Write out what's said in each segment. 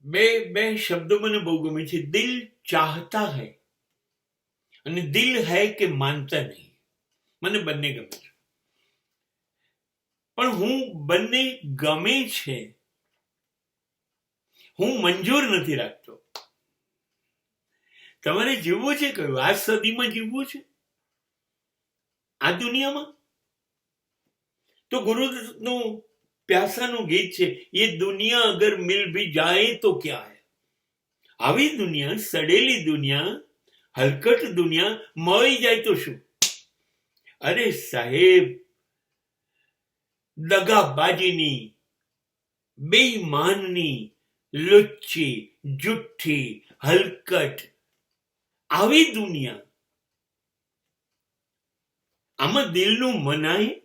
બે બે શબ્દો મને બહુ ગમે છે. દિલ ચાહતા હૈ અને દિલ હૈ કે માનતા નહીં. મને બંને ગમે છે, પણ હું બંને ગમે છે હું મંજૂર નથી રાખતો. તમારે જીવવું છે કયું? આ સદીમાં જીવવું છે, આ દુનિયામાં? તો ગુરુનું પ્યાસાનું ગીત છે, ये दुनिया अगर मिल भी जाए तो क्या है. આવી દુનિયા, સડેલી દુનિયા, હલકટ દુનિયા મળી જાય તો શું? અરે સાહેબ, દગાબાજીની, બેઈમાનની, લુચ્ચી, જુઠ્ઠી, હલકટ આવી દુનિયા, આમાં દિલનું મનાય?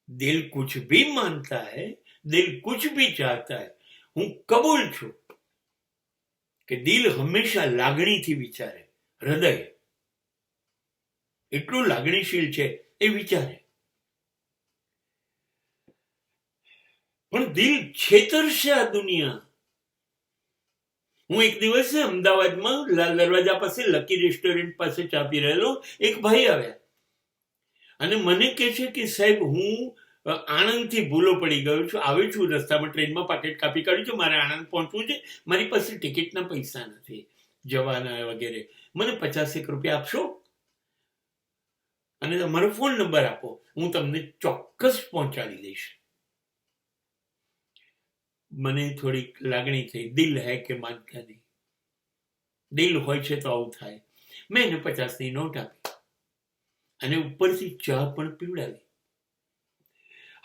दिल कुछ भी मानता है, दिल कुछ भी चाहता है. હું કબૂલ છું કે દિલ હંમેશા લાગણીથી વિચારે. હૃદય એટલું લાગણીશીલ છે, એ વિચારે. પણ દિલ છેતરશે આ દુનિયા. હું એક દિવસે અમદાવાદમાં લાલ દરવાજા પાસે લકી રેસ્ટોરન્ટ પાસે ચા પી રહેલો. એક ભાઈ આવ્યા અને મને કહે છે કે સાહેબ, હું આણંદથી ભૂલો પડી ગયો છું, આવ્યો છું રસ્તામાં, ટ્રેનમાં પાકેટ કાપી કાઢ્યું છું, મારે આણંદ પહોંચવું છે, મારી પાસે ટિકિટના પૈસા નથી જવાના વગેરે, મને 50 રૂપિયા આપશો અને તમારો ફોન નંબર આપો, હું તમને ચોક્કસ પહોંચાડી દઈશ. મને થોડીક લાગણી થઈ. દિલ હૈ કે માનતા નહીં. દિલ હોય છે તો આવું થાય. મેં એને 50ની નોટ આપી અને ઉપરથી ચા પણ પીવડાવી.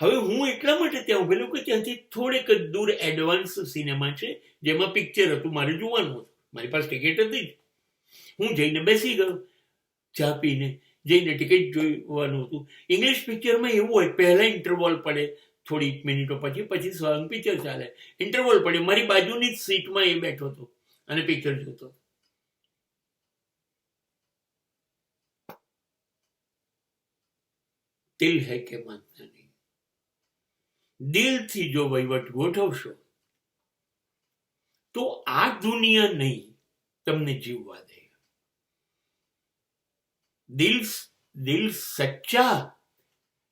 હવે હું એટલા માટે ત્યાં ઉભેલો કે ત્યાંથી થોડેક જ દૂર એડવાન્સ સિનેમા છે, જેમાં પિક્ચર હતું, મારે જોવાનું હતું, મારી પાસે ટિકિટ હતી જ. હું જઈને બેસી ગયો ચા પીને, જઈને ટિકિટ જોવાનું હતું. ઇંગ્લિશ પિક્ચરમાં એવું હોય, પહેલા ઇન્ટરવોલ પડે થોડી મિનિટો પછી સ્વયં પિક્ચર ચાલે. ઇન્ટરવોલ પડ્યો, મારી બાજુની જ સીટમાં એ બેઠો હતો અને પિક્ચર જોતો. દિલ હૈ કે માનતા નહીં. દિલથી જો વહીવટ ગોઠવશો તો આ દુનિયા નહીં તમને જીવવા દે. દિલ સચ્ચા,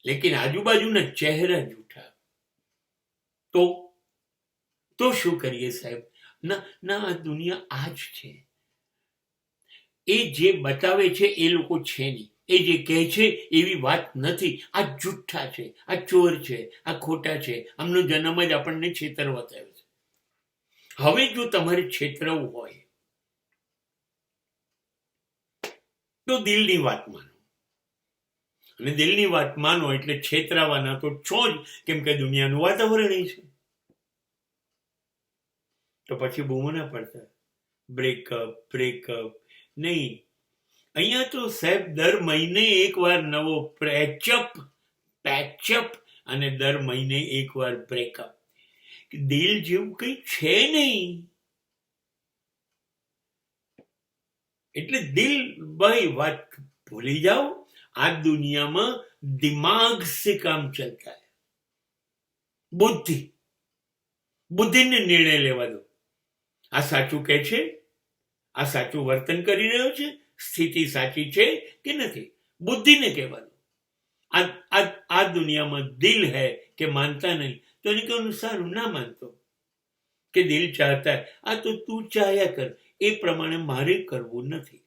લેકિન આજુબાજુના ચહેરા જૂઠા. તો શું કરીએ સાહેબ? ના, આ દુનિયા આ જ છે. એ જે બતાવે છે એ લોકો છે નહીં. એ જે કહે છે એવી વાત નથી. આ જુઠ્ઠા છે, આ ચોર છે, આ ખોટા છે. આમનો જન્મ જ આપણને છેતરવા થયો છે. હવે જો તમારે છેતરવું હોય તો દિલની વાત માનો, અને દિલની વાત માનો એટલે છેતરાવાના તો છો જ, કેમ કે દુનિયાનું વાતાવરણ એ છે. તો પછી બૂમો ના પડતા બ્રેકઅપ નહીં. અહીંયા તો સાહેબ દર મહિને એકવાર નવો પેચઅપ અને દર મહિને એકવાર બ્રેકઅપ. દિલ જેવું કઈ છે નહીં. એટલે દિલ ભાઈ વાત ભૂલી જાઓ. આ દુનિયામાં દિમાગ से काम चलता है. બુદ્ધિને નિર્ણય લેવા દો. આ સાચું કહે છે, આ સાચું વર્તન કરી રહ્યો છે, સ્થિતિ સાચી છે કે નથી, બુદ્ધિને કહેવા દો. આ દુનિયામાં દિલ હૈ કે માનતા નહીં, તો એને કહ્યું સારું, ના માનતો કે દિલ ચાહતા હૈ, આ તો તું ચાહ્યા કર, એ પ્રમાણે મારે કરવું નથી.